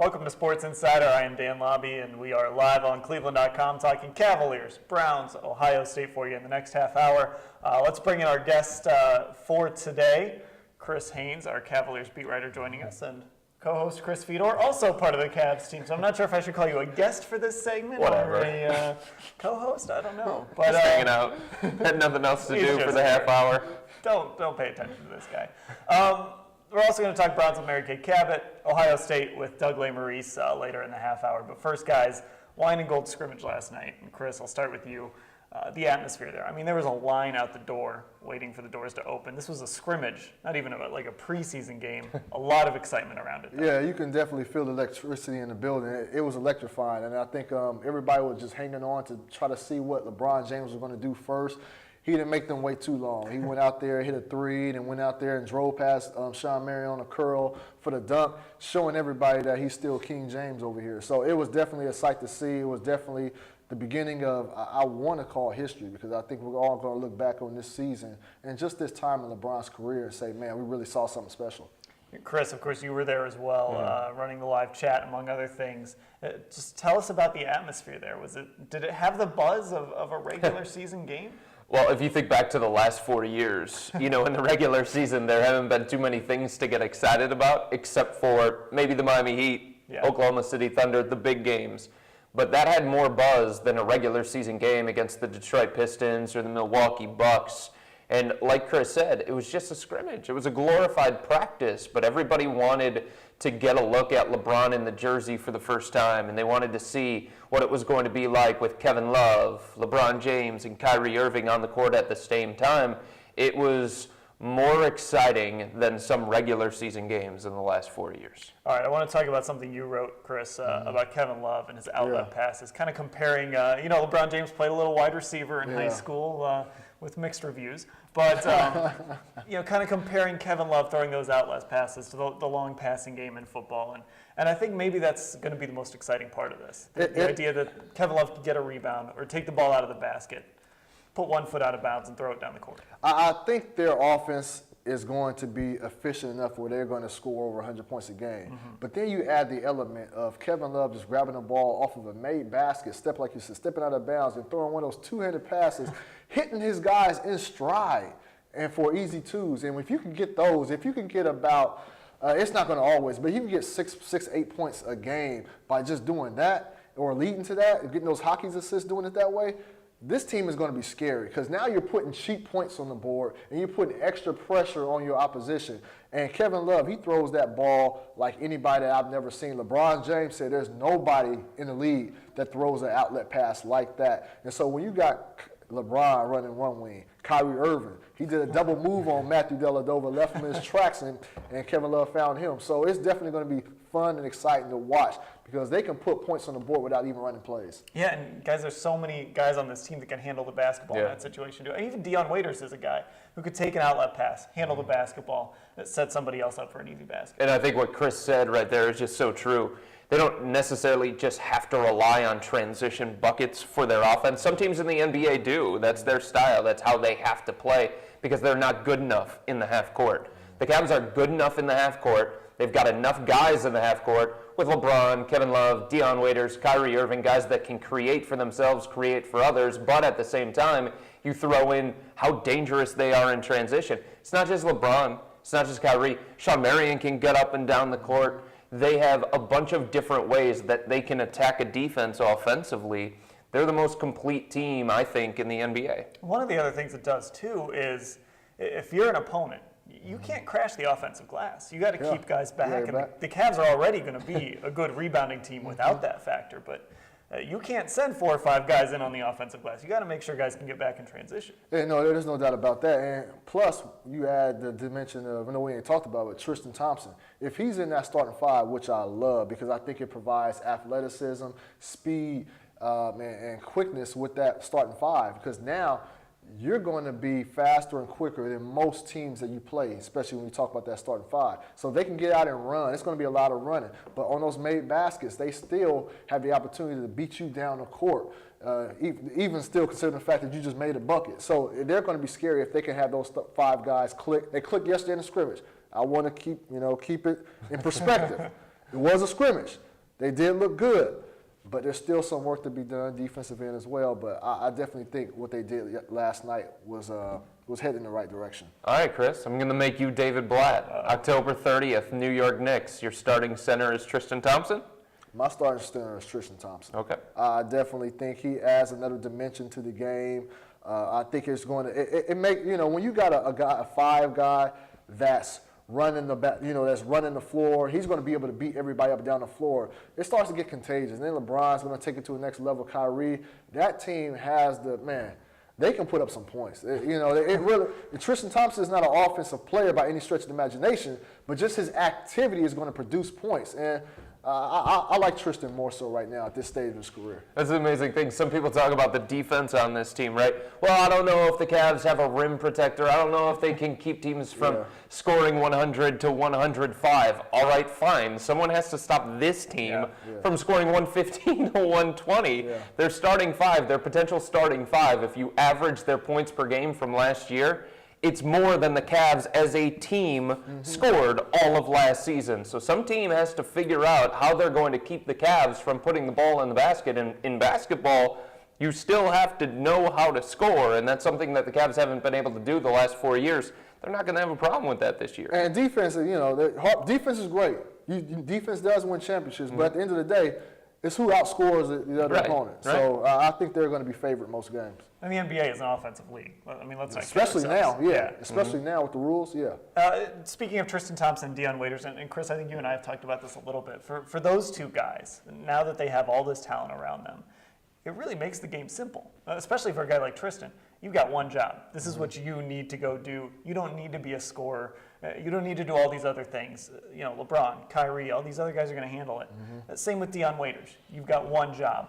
Welcome to Sports Insider. I am Dan Labbe, and we are live on cleveland.com talking Cavaliers, Browns, Ohio State for you in the next half hour. Let's bring in our guest for today, Chris Haynes, our Cavaliers beat writer, joining us, and co-host Chris Fedor, also part of the Cavs team. So I'm not sure if I should call you a guest for this segment or a co-host. I don't know. But, just hanging out. Had nothing else to do for the half hour. Don't pay attention to this guy. We're also going to talk Browns with Mary Kay Cabot, Ohio State with Doug Lesmerises later in the half hour. But first, guys, wine and gold scrimmage last night. And Chris, I'll start with you. The atmosphere there. I mean, there was a line out the door waiting for the doors to open. This was a scrimmage, not even like a preseason game. A lot of excitement around it, though. Yeah, you can definitely feel the electricity in the building. It was electrifying, and I think everybody was just hanging on to try to see what LeBron-James was going to do first. He didn't make them wait too long. He went out there, hit a three, and went out there and drove past Sean Marion on a curl for the dunk, showing everybody that he's still King James over here. So it was definitely a sight to see. It was definitely the beginning of, I want to call history, because I think we're all going to look back on this season and just this time in LeBron's career and say, man, we really saw something special. Chris, of course, you were there as well, running the live chat, among other things. Just tell us about the atmosphere there. Did it have the buzz of a regular season game? Well, if you think back to the last 4 years, in the regular season, there haven't been too many things to get excited about, except for maybe the Miami Heat, Oklahoma City Thunder, the big games. But that had more buzz than a regular season game against the Detroit Pistons or the Milwaukee Bucks. And like Chris said, it was just a scrimmage. It was a glorified practice, but everybody wanted to get a look at LeBron in the jersey for the first time, and they wanted to see what it was going to be like with Kevin Love, LeBron-James, and Kyrie-Irving on the court at the same time. It was more exciting than some regular season games in the last 4 years. All right, I want to talk about something you wrote, Chris, about Kevin Love and his outlet passes, kind of comparing, LeBron James played a little wide receiver in high school with mixed reviews, but, kind of comparing Kevin Love throwing those outlet passes to the long passing game in football. And I think maybe that's going to be the most exciting part of this, the idea that Kevin Love could get a rebound or take the ball out of the basket, put 1 foot out of bounds and throw it down the court. I think their offense is going to be efficient enough where they're going to score over 100 points a game. Mm-hmm. But then you add the element of Kevin Love just grabbing the ball off of a made basket, like you said, stepping out of bounds and throwing one of those two-handed passes, hitting his guys in stride and for easy twos. And if you can get those, if you can get about, it's not going to always, but you can get 8 points a game by just doing that or leading to that, getting those hockey assists, doing it that way, this team is going to be scary, because now you're putting cheap points on the board and you're putting extra pressure on your opposition. And Kevin Love, he throws that ball like anybody that I've never seen. LeBron James said there's nobody in the league that throws an outlet pass like that. And so when you got LeBron running one wing, Kyrie-Irving, he did a double move on Matthew Dellavedova, left him in his tracks, and Kevin Love found him. So it's definitely going to be fun and exciting to watch, because they can put points on the board without even running plays. Yeah, and guys, there's so many guys on this team that can handle the basketball in that situation too. And even Dion Waiters is a guy who could take an outlet pass, handle the basketball, that set somebody else up for an easy basket. And I think what Chris said right there is just so true. They don't necessarily just have to rely on transition buckets for their offense. Some teams in the NBA do. That's their style. That's how they have to play, because they're not good enough in the half court. The Cavs are good enough in the half court. They've got enough guys in the half court with LeBron, Kevin Love, Dion Waiters, Kyrie-Irving, guys that can create for themselves, create for others, but at the same time, you throw in how dangerous they are in transition. It's not just LeBron. It's not just Kyrie. Sean Marion can get up and down the court. They have a bunch of different ways that they can attack a defense offensively. They're the most complete team, I think, in the NBA. One of the other things it does, too, is if you're an opponent, you can't crash the offensive glass. You got to keep guys back. And the Cavs are already going to be a good rebounding team without that factor. But you can't send 4 or 5 guys in on the offensive glass. You got to make sure guys can get back in transition. Yeah, no, there's no doubt about that. And plus, you add the dimension of, I know we ain't talked about, but Tristan Thompson. If he's in that starting 5, which I love, because I think it provides athleticism, speed, and quickness with that starting 5. Because now you're going to be faster and quicker than most teams that you play, especially when you talk about that starting 5. So they can get out and run. It's going to be a lot of running. But on those made baskets, they still have the opportunity to beat you down the court, even still considering the fact that you just made a bucket. So they're going to be scary if they can have those 5 guys click. They clicked yesterday in the scrimmage. I want to keep it in perspective. It was a scrimmage. They did look good, but there's still some work to be done defensive end as well. But I definitely think what they did last night was heading in the right direction. All right, Chris, I'm going to make you David Blatt. October 30th, New York Knicks. Your starting center is Tristan Thompson? My starting center is Tristan Thompson. Okay. I definitely think he adds another dimension to the game. I think it's going to make when you got a 5 guy that's running the back, that's running the floor, he's going to be able to beat everybody up and down the floor. It starts to get contagious. And then LeBron's going to take it to the next level. Kyrie, that team has they can put up some points. Tristan Thompson is not an offensive player by any stretch of the imagination, but just his activity is going to produce points. And I like Tristan more so right now at this stage of his career. That's an amazing thing. Some people talk about the defense on this team, right? Well, I don't know if the Cavs have a rim protector. I don't know if they can keep teams from scoring 100 to 105. All right, fine. Someone has to stop this team from scoring 115 to 120. Yeah. Their starting 5, their potential starting 5, if you average their points per game from last year, it's more than the Cavs as a team scored all of last season. So some team has to figure out how they're going to keep the Cavs from putting the ball in the basket. And in basketball, you still have to know how to score, and that's something that the Cavs haven't been able to do the last 4 years. They're not going to have a problem with that this year. And defense, defense is great. Defense does win championships, but at the end of the day, it's who outscores the other opponent. Right. So I think they're going to be favored most games. And the NBA is an offensive league. I mean, let's not especially kid now, ourselves. especially now with the rules, Speaking of Tristan Thompson, Dion Waiters, and Chris, I think you and I have talked about this a little bit. For those two guys, now that they have all this talent around them, it really makes the game simple, especially for a guy like Tristan. You've got one job. This is what you need to go do. You don't need to be a scorer. You don't need to do all these other things. LeBron, Kyrie, all these other guys are going to handle it. Same with Dion Waiters. You've got one job.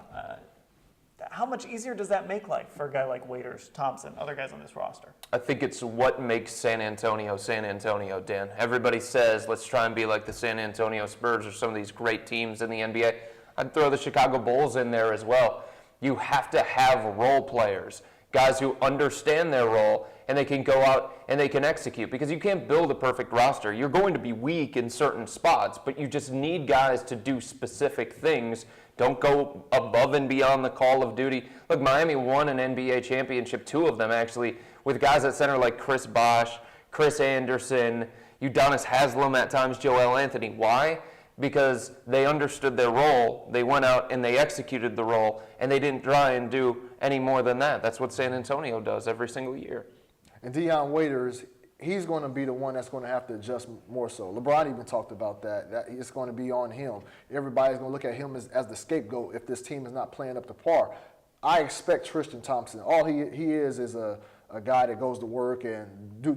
How much easier does that make life for a guy like Waiters, Thompson, other guys on this roster? I think it's what makes San Antonio, Dan. Everybody says, let's try and be like the San Antonio Spurs or some of these great teams in the NBA. I'd throw the Chicago Bulls in there as well. You have to have role players, guys who understand their role, and they can go out and they can execute, because you can't build a perfect roster. You're going to be weak in certain spots, but you just need guys to do specific things. Don't go above and beyond the call of duty. Look, Miami won an NBA championship, 2 of them actually, with guys at center like Chris Bosh, Chris Anderson, Udonis Haslem at times, Joel Anthony. Why? Because they understood their role, they went out and they executed the role, and they didn't try and do any more than that. That's what San Antonio does every single year. And Dion Waiters, he's going to be the one that's going to have to adjust more so. LeBron even talked about that it's going to be on him. Everybody's going to look at him as the scapegoat if this team is not playing up to par. I expect Tristan Thompson, all he is a guy that goes to work and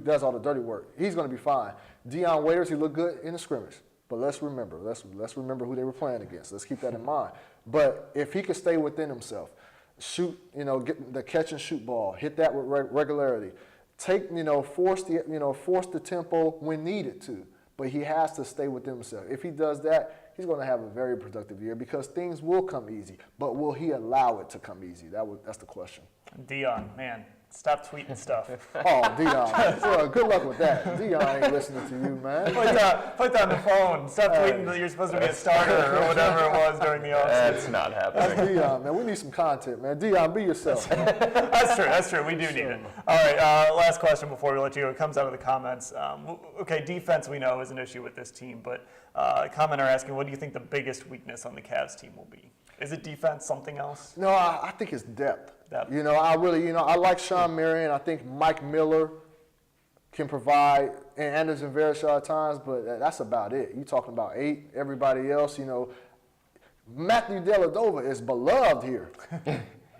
does all the dirty work. He's going to be fine. Dion Waiters, he looked good in the scrimmage. But let's remember who they were playing against. Let's keep that in mind. But if he could stay within himself, shoot, get the catch and shoot ball, hit that with regularity, force the tempo when needed to. But he has to stay within himself. If he does that, he's going to have a very productive year, because things will come easy. But will he allow it to come easy? That's the question. Dion, man. Stop tweeting stuff. Oh, Dion. Well, good luck with that. Dion ain't listening to you, man. Put down the phone. Stop tweeting that you're supposed to be a starter or whatever it was during the offseason. That's not happening. That's Dion, man. We need some content, man. Dion, be yourself. That's true. We do need it. All right, last question before we let you go. It comes out of the comments. Okay, defense we know is an issue with this team, but a commenter asking, what do you think the biggest weakness on the Cavs team will be? Is it defense, something else? No, I think it's depth. Depth. I like Sean Marion. I think Mike Miller can provide, and Anderson Varejao at times, but that's about it. You're talking about 8. Everybody else, Matthew Dellavedova is beloved here.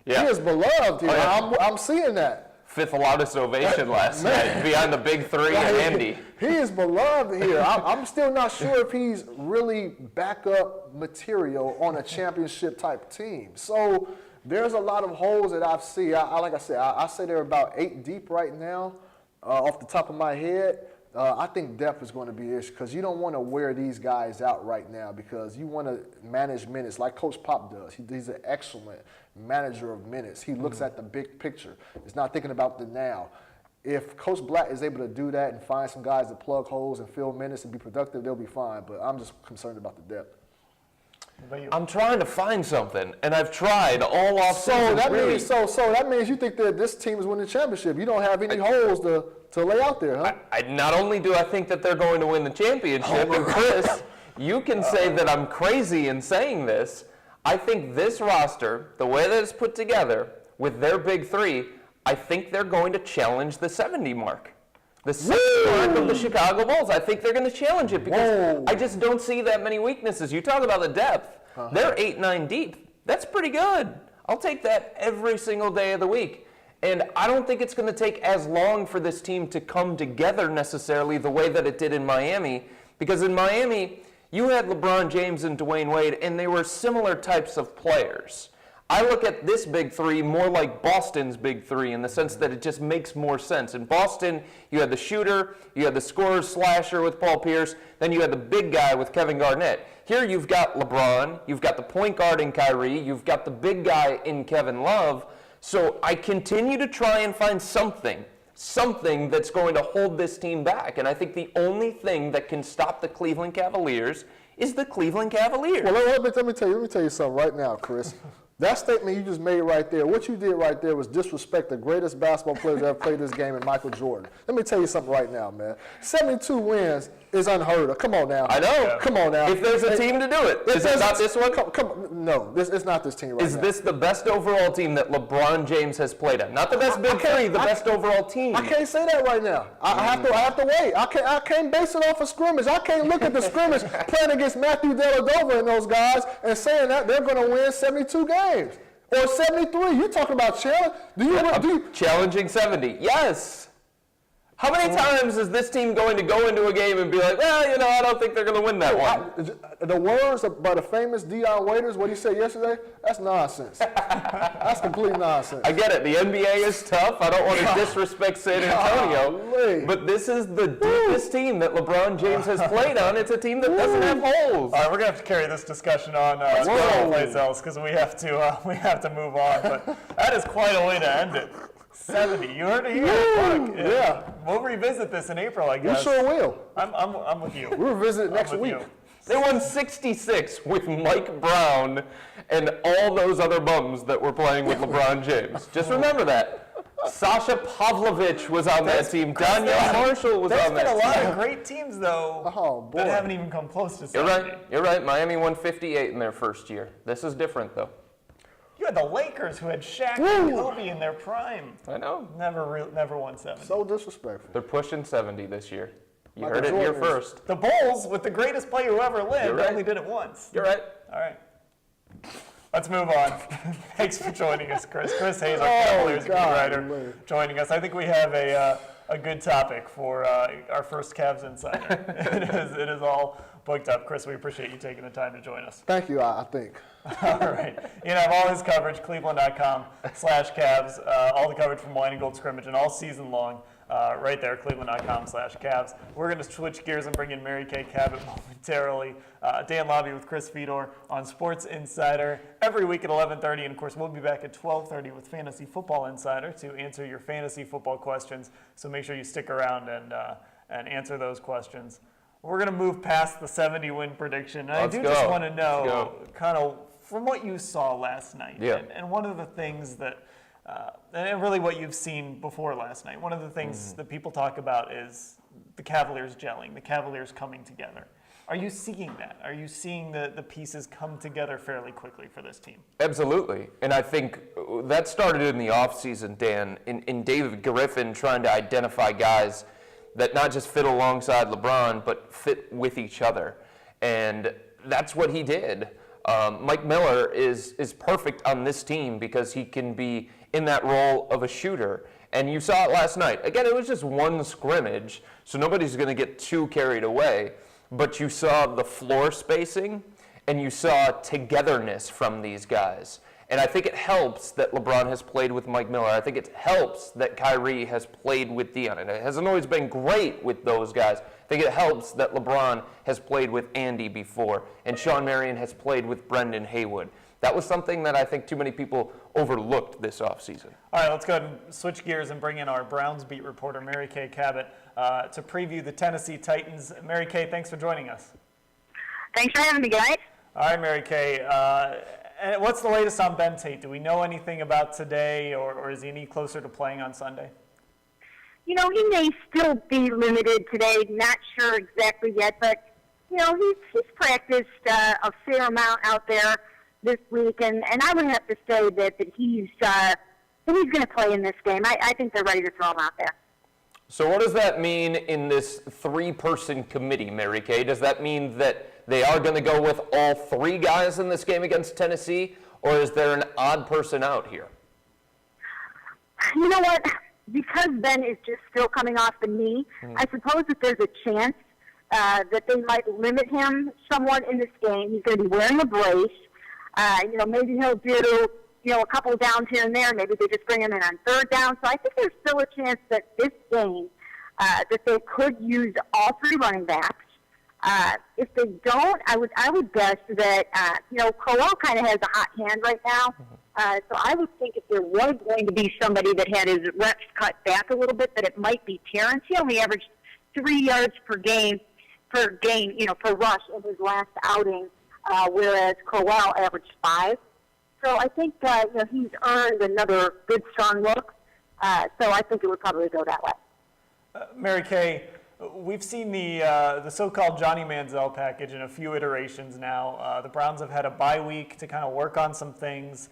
Yeah. He is beloved here. Oh, yeah. I'm seeing that. 5th loudest ovation last night behind the big 3 and Andy. He is beloved here. I'm still not sure if he's really backup material on a championship type team. So there's a lot of holes that I see. Like I said, I say they're about 8 deep right now, off the top of my head. I think depth is going to be an issue, because you don't want to wear these guys out right now, because you want to manage minutes like Coach Pop does. He's an excellent manager of minutes. He looks at the big picture. He's not thinking about the now. If Coach Blatt is able to do that and find some guys to plug holes and fill minutes and be productive, they'll be fine. But I'm just concerned about the depth. I'm trying to find something, and I've tried all off season. So that means you think that this team is winning the championship. You don't have any holes to lay out there, huh? Not only do I think that they're going to win the championship, and Chris, you can say that I'm crazy in saying this. I think this roster, the way that it's put together with their big three, I think they're going to challenge the 70 mark. The 70 mark of the Chicago Bulls. I think they're going to challenge it because I just don't see that many weaknesses. You talk about the depth. They're 8-9 deep. That's pretty good. I'll take that every single day of the week. And I don't think it's going to take as long for this team to come together necessarily the way that it did in Miami. Because in Miami, you had LeBron James and Dwayne Wade, and they were similar types of players. I look at this big three more like Boston's big three in the sense that it just makes more sense. In Boston, you had the shooter, you had the scorer slasher with Paul Pierce, then you had the big guy with Kevin Garnett. Here you've got LeBron, you've got the point guard in Kyrie, you've got the big guy in Kevin Love. So I continue to try and find something that's going to hold this team back. And I think the only thing that can stop the Cleveland Cavaliers is the Cleveland Cavaliers. Well, let me tell you something right now, Chris. That statement you just made right there, what you did right there was disrespect the greatest basketball player that ever played this game, and Michael Jordan. Let me tell you something right now, man. 72 wins is unheard of. Come on now. I know. Come on now. If there's a team to do it, is it not this one? No, it's not this team right now. Is this the best overall team that LeBron James has played on? Not the best big three, the best overall team. I can't say that right now. I have to wait. I can't base it off of scrimmage. I can't look at the scrimmage playing against Matthew Dellavedova and those guys and saying that they're going to win 72 games. Or 73. You're talking about challenge? Challenging 70. Yes. How many times is this team going to go into a game and be like, well, I don't think they're going to win that one? The words by the famous Dion Waiters, what he said yesterday, that's nonsense. That's complete nonsense. I get it. The NBA is tough. I don't want to disrespect San Antonio. But this is the deepest team that LeBron James has played on. It's a team that doesn't have holes. All right, we're going to have to carry this discussion on someplace else because we have to move on. But that is quite a way to end it. 70. You heard it here. Look, yeah. We'll revisit this in April, I guess. We sure will. I'm with you. We'll revisit it next week. You. They won 66 with Mike Brown and all those other bums that were playing with LeBron James. Just remember that. Sasha Pavlovich was on that team. Danielle Marshall was on that team. There's been a lot of great teams, though, that haven't even come close to 70. You're right. Miami won 58 in their first year. This is different, though. You had the Lakers who had Shaq and Kobe in their prime. I know. Never won 70. So disrespectful. They're pushing 70 this year. You heard it here first. The Bulls, with the greatest player who ever lived, only did it once. You're right. All right. Let's move on. Thanks for joining us, Chris. Chris Haynes, our Cavaliers beat writer, joining us. I think we have a good topic for our first Cavs Insider. It is all booked up. Chris, we appreciate you taking the time to join us. Thank you, I think. All right. You can have all his coverage, cleveland.com/Cavs, all the coverage from Wine and Gold Scrimmage and all season long, right there, cleveland.com/Cavs. We're going to switch gears and bring in Mary Kay Cabot momentarily. Dan Labbe with Chris Fedor on Sports Insider every week at 11:30. And, of course, we'll be back at 12:30 with Fantasy Football Insider to answer your fantasy football questions. So make sure you stick around and answer those questions. We're going to move past the 70-win prediction. And just want to know, kind of, from what you saw last night, and one of the things that, and really what you've seen before last night, one of the things that people talk about is the Cavaliers gelling, the Cavaliers coming together. Are you seeing that? Are you seeing the pieces come together fairly quickly for this team? Absolutely. And I think that started in the offseason, Dan, in David Griffin trying to identify guys that not just fit alongside LeBron, but fit with each other. And that's what he did. Mike Miller is perfect on this team because he can be in that role of a shooter. And you saw it last night. Again, it was just one scrimmage, so nobody's going to get too carried away. But you saw the floor spacing, and you saw togetherness from these guys. And I think it helps that LeBron has played with Mike Miller. I think it helps that Kyrie has played with Dion. And it hasn't always been great with those guys. I think it helps that LeBron has played with Andy before, and Sean Marion has played with Brendan Haywood. That was something that I think too many people overlooked this offseason. All right, let's go ahead and switch gears and bring in our Browns beat reporter, Mary Kay Cabot, to preview the Tennessee Titans. Mary Kay, thanks for joining us. Thanks for having me, guys. All right, Mary Kay. And what's the latest on Ben Tate? Do we know anything about today, or is he any closer to playing on Sunday? He may still be limited today. Not sure exactly yet, but he's practiced a fair amount out there this week, and I would have to say that he's going to play in this game. I think they're ready to throw him out there. So what does that mean in this three-person committee, Mary Kay? Does that mean that they are going to go with all three guys in this game against Tennessee, or is there an odd person out here? You know what? Because Ben is just still coming off the knee, I suppose that there's a chance that they might limit him somewhat in this game. He's going to be wearing a brace. Maybe he'll do, a couple downs here and there. Maybe they just bring him in on third down. So I think there's still a chance that this game, that they could use all three running backs. If they don't, I would guess that, Crowell kind of has a hot hand right now. So I would think if there was going to be somebody that had his reps cut back a little bit, that it might be Terrence. He only averaged 3 yards per rush in his last outing, whereas Crowell averaged 5. So I think, he's earned another good, strong look. So I think it would probably go that way. Mary Kay, we've seen the so-called Johnny Manziel package in a few iterations now. The Browns have had a bye week to kind of work on some things.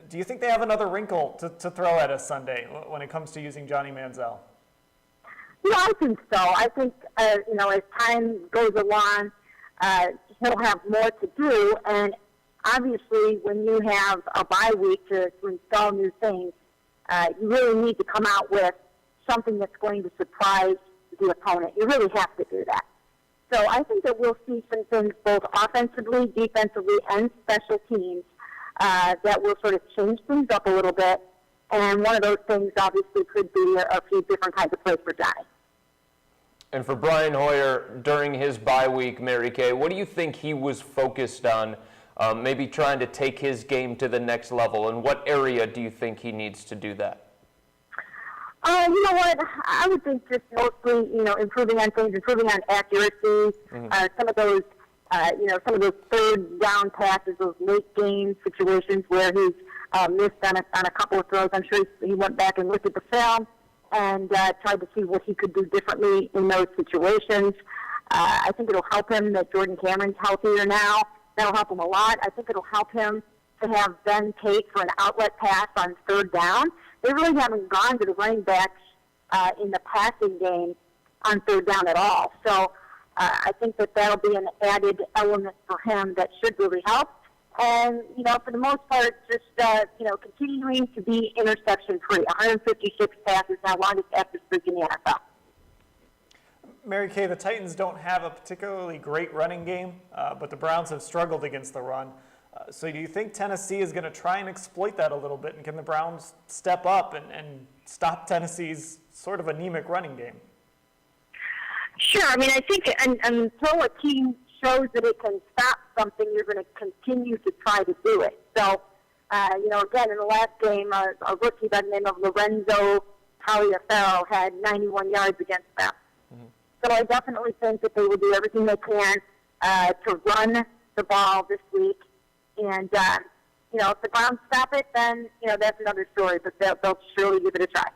Do you think they have another wrinkle to throw at us Sunday when it comes to using Johnny Manziel? Yeah, I think so. I think, as time goes along, he'll have more to do. And obviously, when you have a bye week to install new things, you really need to come out with something that's going to surprise the opponent. You really have to do that. So I think that we'll see some things both offensively, defensively, and special teams that will sort of change things up a little bit. And one of those things obviously could be a few different kinds of plays for Johnny. And for Brian Hoyer, during his bye week, Mary Kay, what do you think he was focused on, maybe trying to take his game to the next level? And what area do you think he needs to do that? You know what? I would think just mostly, improving on things, improving on accuracy, some of those, some of those third down passes, those late game situations where he's missed on a couple of throws. I'm sure he went back and looked at the film and tried to see what he could do differently in those situations. I think it'll help him that Jordan Cameron's healthier now. That'll help him a lot. I think it'll help him to have Ben Tate for an outlet pass on third down. They really haven't gone to the running backs in the passing game on third down at all. So I think that that'll be an added element for him that should really help. And, for the most part, just, continuing to be interception-free. 156 passes, now longest active streak in the NFL. Mary Kay, the Titans don't have a particularly great running game, but the Browns have struggled against the run. So do you think Tennessee is going to try and exploit that a little bit, and can the Browns step up and stop Tennessee's sort of anemic running game? Sure. I mean, I think until a team shows that it can stop something, you're going to continue to try to do it. So, again, in the last game, a rookie by the name of Lorenzo Taliaferro had 91 yards against them. So I definitely think that they will do everything they can to run the ball this week. And, if the Browns stop it, then, that's another story. But they'll surely give it a try.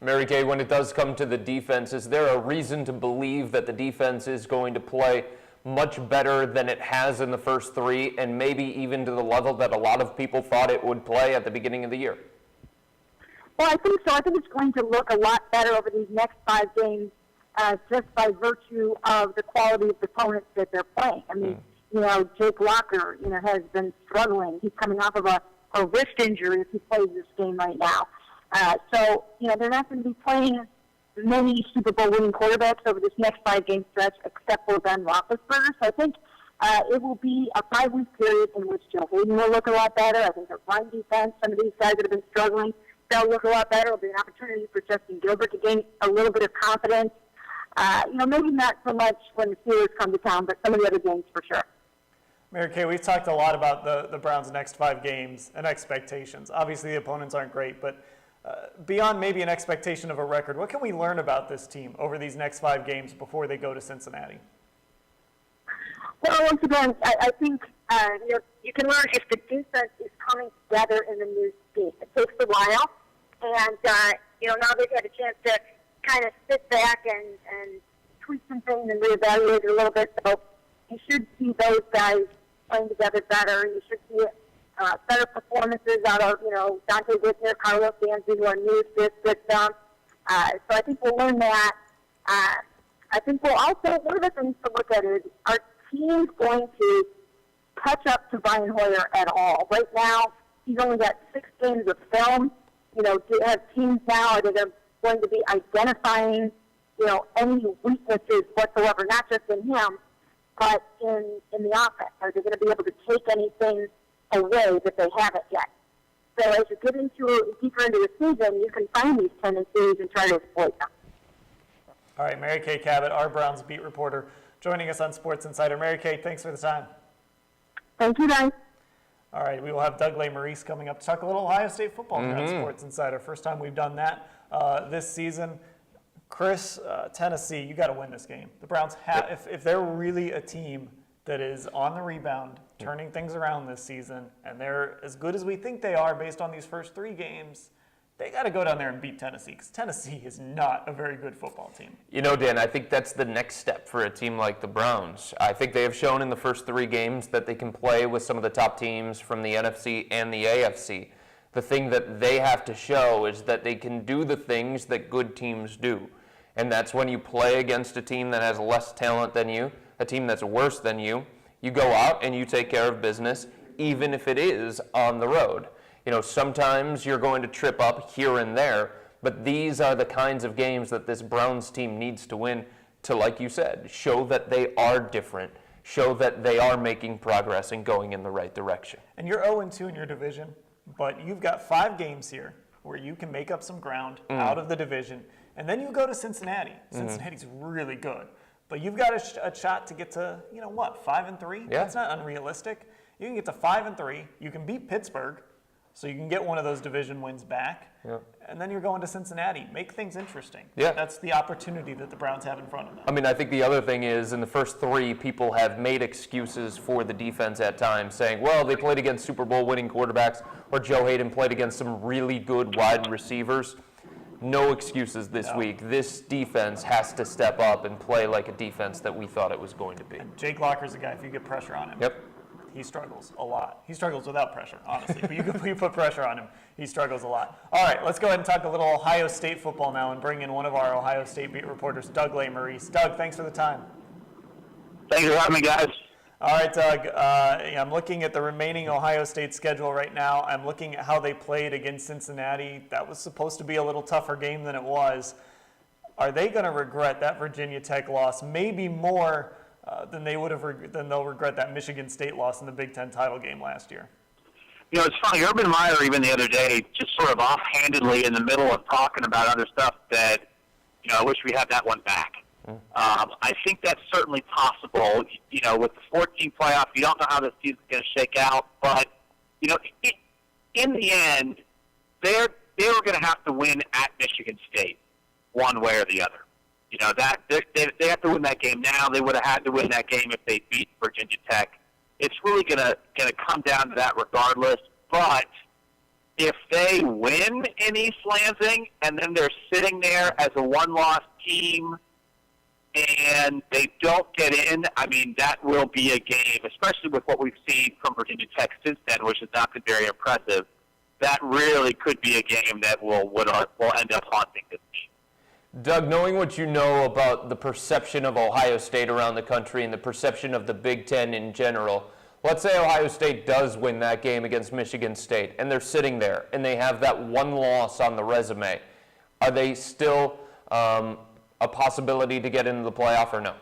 Mary Kay, when it does come to the defense, is there a reason to believe that the defense is going to play much better than it has in the first three, and maybe even to the level that a lot of people thought it would play at the beginning of the year? Well, I think so. I think it's going to look a lot better over these next 5 games just by virtue of the quality of the opponents that they're playing. I mean, Jake Locker, has been struggling. He's coming off of a wrist injury if he plays this game right now. So, they're not going to be playing many Super Bowl winning quarterbacks over this next 5-game stretch except for Ben Roethlisberger. So I think it will be a 5-week period in which Joe Hayden will look a lot better. I think the run defense, some of these guys that have been struggling, they'll look a lot better. It'll be an opportunity for Justin Gilbert to gain a little bit of confidence. Maybe not so much when the Steelers come to town, but some of the other games for sure. Mary Kay, we've talked a lot about the Browns' next 5 games and expectations. Obviously, the opponents aren't great, but beyond maybe an expectation of a record, what can we learn about this team over these next 5 games before they go to Cincinnati? Well, once again, I think you can learn if the defense is coming together in the new scheme. It takes a while, and now they've had a chance to kind of sit back and tweak some things and reevaluate it a little bit. So you should see those guys playing together better. You should see better performances out of Dante Whitner, Carlos Danzi, who are new to this system. So I think we'll learn that. I think we'll also, one of the things to look at is, are teams going to catch up to Brian Hoyer at all? Right now, he's only got 6 games of film. Do you have teams now that are going to be identifying, any weaknesses whatsoever, not just in him, but in the offense? Are they going to be able to take anything away that they haven't yet? So as you get deeper into the season, you can find these tendencies and try to exploit them. All right, Mary Kay Cabot, our Browns beat reporter, joining us on Sports Insider. Mary Kay, thanks for the time. Thank you, guys. All right, we will have Doug Lesmerises coming up to talk a little Ohio State football here on Sports Insider. First time we've done that this season. Chris, Tennessee, you got to win this game. The Browns have, if they're really a team that is on the rebound, turning things around this season, and they're as good as we think they are based on these first 3 games, they got to go down there and beat Tennessee, because Tennessee is not a very good football team. Dan, I think that's the next step for a team like the Browns. I think they have shown in the first 3 games that they can play with some of the top teams from the NFC and the AFC. The thing that they have to show is that they can do the things that good teams do. And that's when you play against a team that has less talent than you, a team that's worse than you go out and you take care of business, even if it is on the road. Sometimes you're going to trip up here and there, but these are the kinds of games that this Browns team needs to win to, like you said, show that they are different, show that they are making progress and going in the right direction. And you're 0-2 in your division, but you've got 5 games here where you can make up some ground out of the division, and then you go to Cincinnati. Cincinnati's really good, but you've got a shot to get to, 5-3? Yeah. That's not unrealistic. You can get to 5-3. You can beat Pittsburgh, so you can get one of those division wins back, and then you're going to Cincinnati. Make things interesting. Yeah. That's the opportunity that the Browns have in front of them. I mean, I think the other thing is, in the first 3, people have made excuses for the defense at times, saying, well, they played against Super Bowl winning quarterbacks, or Joe Hayden played against some really good wide receivers. No excuses this week. This defense has to step up and play like a defense that we thought it was going to be. And Jake Locker's a guy, if you get pressure on him. Yep. He struggles a lot. He struggles without pressure, honestly. But you put pressure on him, he struggles a lot. All right, let's go ahead and talk a little Ohio State football now and bring in one of our Ohio State beat reporters, Doug Lesmerises. Doug, thanks for the time. Thanks for having me, guys. All right, Doug, I'm looking at the remaining Ohio State schedule right now. I'm looking at how they played against Cincinnati. That was supposed to be a little tougher game than it was. Are they going to regret that Virginia Tech loss? Maybe more than they'll regret that Michigan State loss in the Big Ten title game last year. It's funny. Urban-Meyer, even the other day, just sort of offhandedly in the middle of talking about other stuff that, I wish we had that one back. I think that's certainly possible. With the 14 playoff, you don't know how this season's going to shake out. But, in the end, they were going to have to win at Michigan State one way or the other. They have to win that game now. They would have had to win that game if they beat Virginia Tech. It's really gonna come down to that regardless. But if they win in East Lansing and then they're sitting there as a 1-loss team and they don't get in, I mean, that will be a game, especially with what we've seen from Virginia Tech since then, which has not been very impressive. That really could be a game that will end up haunting this team. Doug, knowing what you know about the perception of Ohio State around the country and the perception of the Big Ten in general, let's say Ohio State does win that game against Michigan State, and they're sitting there, and they have that one loss on the resume. Are they still a possibility to get into the playoff or no?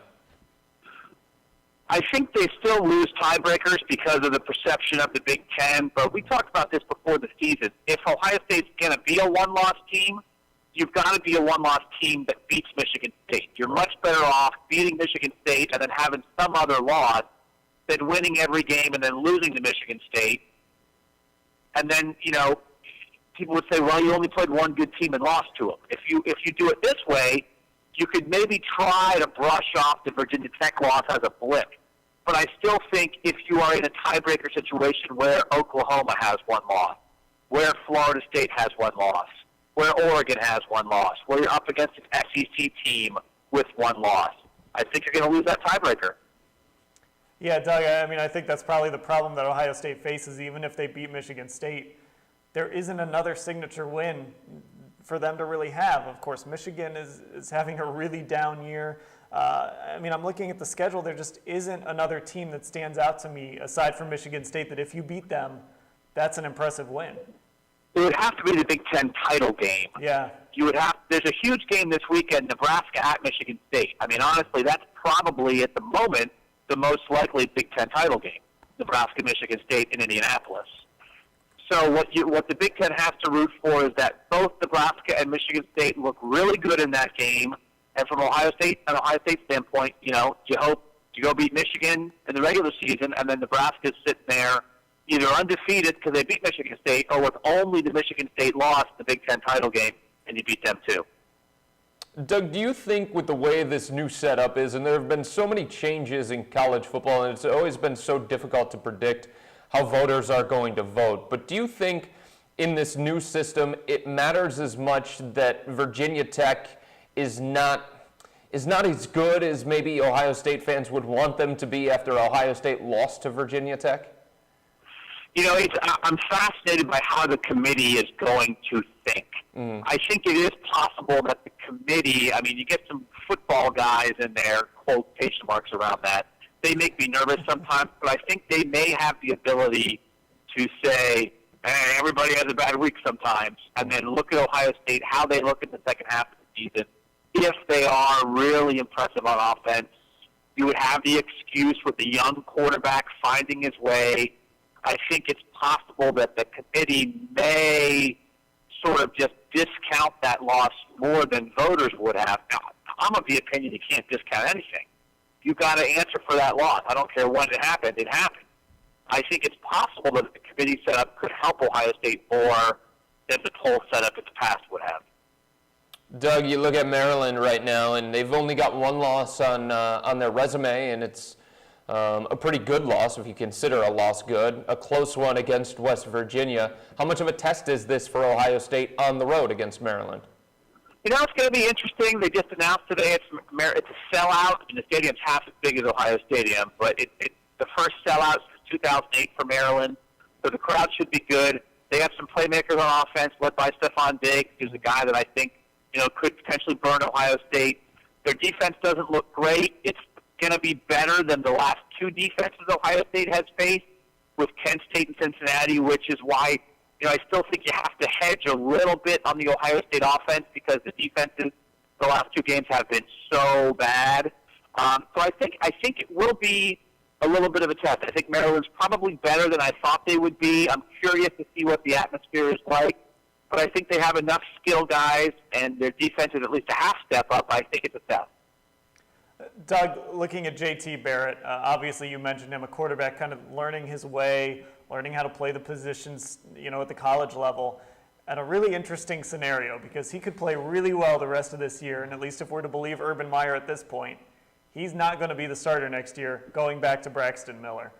I think they still lose tiebreakers because of the perception of the Big Ten, but we talked about this before the season. If Ohio State's going to be a one-loss team, you've got to be a one-loss team that beats Michigan State. You're much better off beating Michigan State and then having some other loss than winning every game and then losing to Michigan State. And then, people would say, well, you only played one good team and lost to them. If you do it this way, you could maybe try to brush off the Virginia Tech loss as a blip. but I still think if you are in a tiebreaker situation where Oklahoma has one loss, where Florida State has one loss, where Oregon has one loss, where you're up against an SEC team with one loss, I think you're going to lose that tiebreaker. Yeah, Doug, I mean, I think that's probably the problem that Ohio State faces, even if they beat Michigan State. There isn't another signature win for them to really have. Of course, Michigan is having a really down year. I mean, I'm looking at the schedule. There just isn't another team that stands out to me, aside from Michigan State, that if you beat them, that's an impressive win. It would have to be the Big Ten title game. Yeah. There's a huge game this weekend, Nebraska at Michigan State. I mean, honestly, that's probably, at the moment, the most likely Big Ten title game, Nebraska, Michigan State, in Indianapolis. So what the Big Ten has to root for is that both Nebraska and Michigan State look really good in that game. And from Ohio State standpoint, you hope you go beat Michigan in the regular season, and then Nebraska's sitting there either undefeated because they beat Michigan State, or with only the Michigan State loss in the Big Ten title game, and you beat them too. Doug, do you think with the way this new setup is, and there have been so many changes in college football, and it's always been so difficult to predict how voters are going to vote, but do you think in this new system it matters as much that Virginia Tech is not as good as maybe Ohio State fans would want them to be after Ohio State lost to Virginia Tech? I'm fascinated by how the committee is going to think. I think it is possible that the committee, I mean, you get some football guys in there, quotation marks around that. They make me nervous sometimes, but I think they may have the ability to say, hey, everybody has a bad week sometimes, and then look at Ohio State, how they look at the second half of the season. If they are really impressive on offense, you would have the excuse with the young quarterback finding his way. I think it's possible that the committee may sort of just discount that loss more than voters would have. Now, I'm of the opinion you can't discount anything. You've got to answer for that loss. I don't care when it happened. It happened. I think it's possible that the committee setup could help Ohio State more than the poll setup in the past would have. Doug, you look at Maryland right now, and they've only got one loss on their resume, and it's a pretty good loss if you consider a loss good, a close one against West Virginia. How much of a test is this for Ohio State on the road against Maryland? It's going to be interesting. They just announced today it's a sellout. I mean, the stadium's half as big as Ohio Stadium, but it's the first sellout since 2008 for Maryland, so the crowd should be good. They have some playmakers on offense led by Stephon Diggs, who's a guy that I think could potentially burn Ohio State. Their defense doesn't look great. It's going to be better than the last two defenses Ohio State has faced with Kent State and Cincinnati, which is why I still think you have to hedge a little bit on the Ohio State offense because the defenses the last two games have been so bad. So I think it will be a little bit of a test. I think Maryland's probably better than I thought they would be. I'm curious to see what the atmosphere is like. But I think they have enough skill guys, and their defense is at least a half step up. I think it's a test. Doug, looking at J.T. Barrett, obviously you mentioned him, a quarterback kind of learning his way, learning how to play the positions, at the college level, and a really interesting scenario because he could play really well the rest of this year, and at least if we're to believe Urban-Meyer at this point, he's not going to be the starter next year, going back to Braxton Miller.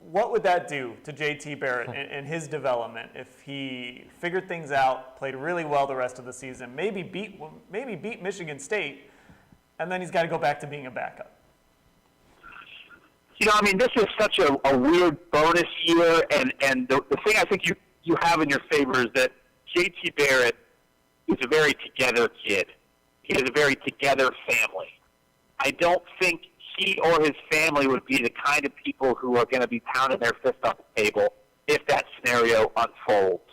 What would that do to J.T. Barrett and his development if he figured things out, played really well the rest of the season, maybe beat Michigan State, and then he's got to go back to being a backup? This is such a weird bonus year, and the thing I think you have in your favor is that J.T. Barrett is a very together kid. He has a very together family. I don't think he or his family would be the kind of people who are going to be pounding their fist on the table if that scenario unfolds.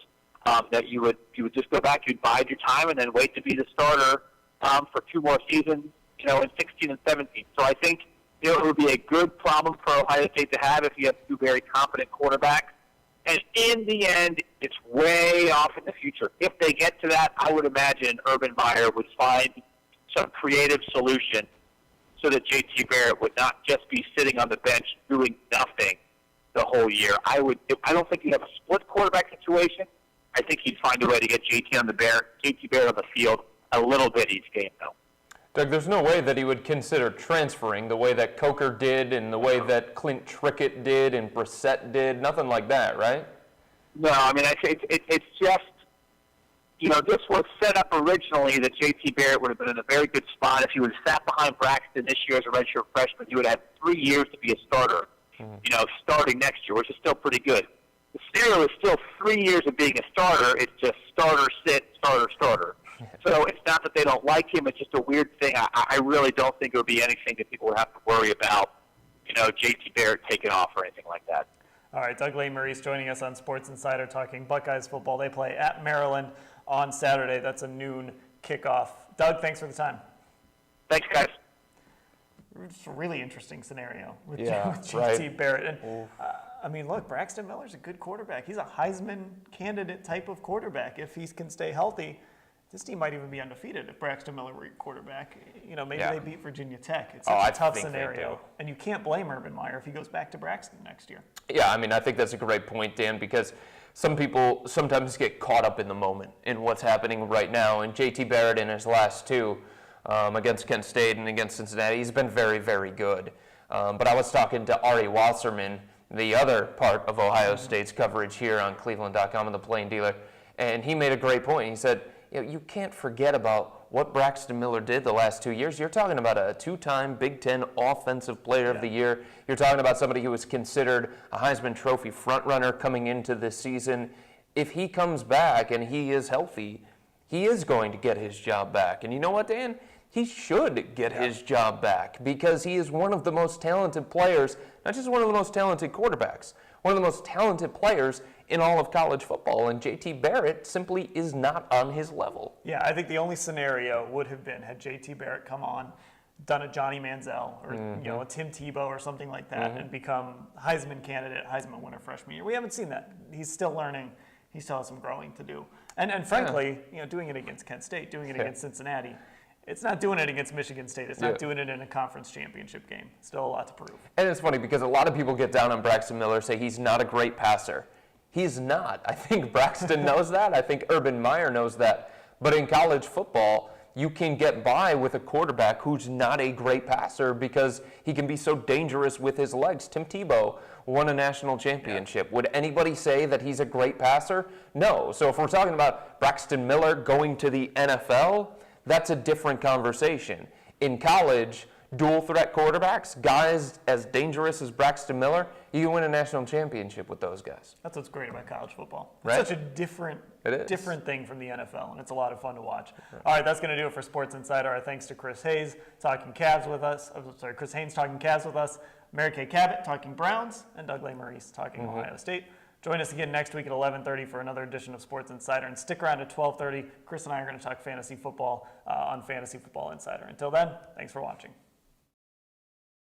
That you would just go back, you'd bide your time, and then wait to be the starter for two more seasons, in 16 and 17. So I think it would be a good problem for Ohio State to have if you have two very competent quarterbacks. And in the end, it's way off in the future. If they get to that, I would imagine Urban-Meyer would find some creative solution so that J.T. Barrett would not just be sitting on the bench doing nothing the whole year. I don't think you'd have a split quarterback situation. I think he'd find a way to get J.T. Barrett on the field a little bit each game, though. Doug, there's no way that he would consider transferring the way that Coker did and the way that Clint Trickett did and Brissett did. Nothing like that, right? No, I mean, it's just, this was set up originally that J.T. Barrett would have been in a very good spot. If he would have sat behind Braxton this year as a redshirt freshman, he would have had 3 years to be a starter, starting next year, which is still pretty good. The scenario is still 3 years of being a starter. It's just starter, sit, starter, starter. So it's not that they don't like him. It's just a weird thing. I really don't think it would be anything that people would have to worry about, J.T. Barrett taking off or anything like that. All right, Doug Lesmerises joining us on Sports Insider talking Buckeyes football. They play at Maryland on Saturday. That's a noon kickoff. Doug, thanks for the time. Thanks, guys. It's a really interesting scenario with J.T. Right. Barrett. And look, Braxton Miller's a good quarterback. He's a Heisman candidate type of quarterback. If he can stay healthy, this team might even be undefeated if Braxton Miller were your quarterback. Maybe they beat Virginia Tech. It's such a tough scenario. And you can't blame Urban-Meyer if he goes back to Braxton next year. Yeah, I think that's a great point, Dan, because some people sometimes get caught up in the moment in what's happening right now. And J.T. Barrett in his last two, against Kent State and against Cincinnati, he's been very, very good. But I was talking to Ari Wasserman, the other part of Ohio State's coverage here on cleveland.com and the Plain Dealer, and he made a great point. He said, you can't forget about what Braxton Miller did the last 2 years. You're talking about a two-time Big Ten Offensive Player of the Year. You're talking about somebody who was considered a Heisman Trophy frontrunner coming into this season. If he comes back and he is healthy, he is going to get his job back. And you know what, Dan? He should get his job back because he is one of the most talented players, not just one of the most talented quarterbacks, one of the most talented players in all of college football, and J.T. Barrett simply is not on his level. Yeah, I think the only scenario would have been had J.T. Barrett come on, done a Johnny Manziel or a Tim Tebow or something like that and become Heisman candidate, Heisman winner freshman year. We haven't seen that. He's still learning. He still has some growing to do. And frankly, doing it against Kent State, doing it against Cincinnati, it's not doing it against Michigan State. It's not doing it in a conference championship game. Still a lot to prove. And it's funny because a lot of people get down on Braxton Miller, say he's not a great passer. He's not. I think Braxton knows that. I think Urban-Meyer knows that. But in college football, you can get by with a quarterback who's not a great passer because he can be so dangerous with his legs. Tim Tebow won a national championship. Would anybody say that he's a great passer? No. So if we're talking about Braxton Miller going to the NFL, that's a different conversation. In college, dual threat quarterbacks, guys as dangerous as Braxton Miller, you can win a national championship with those guys. That's what's great about college football. It's right? such a different thing from the NFL, and it's a lot of fun to watch. Right. All right, that's going to do it for Sports Insider. Our thanks to Chris Haynes talking Cavs with us. Chris Haynes talking Cavs with us, Mary Kay Cabot talking Browns, and Doug Lesmerises talking Ohio State. Join us again next week at 11:30 for another edition of Sports Insider, and stick around at 12:30. Chris and I are going to talk fantasy football on Fantasy Football Insider. Until then, thanks for watching.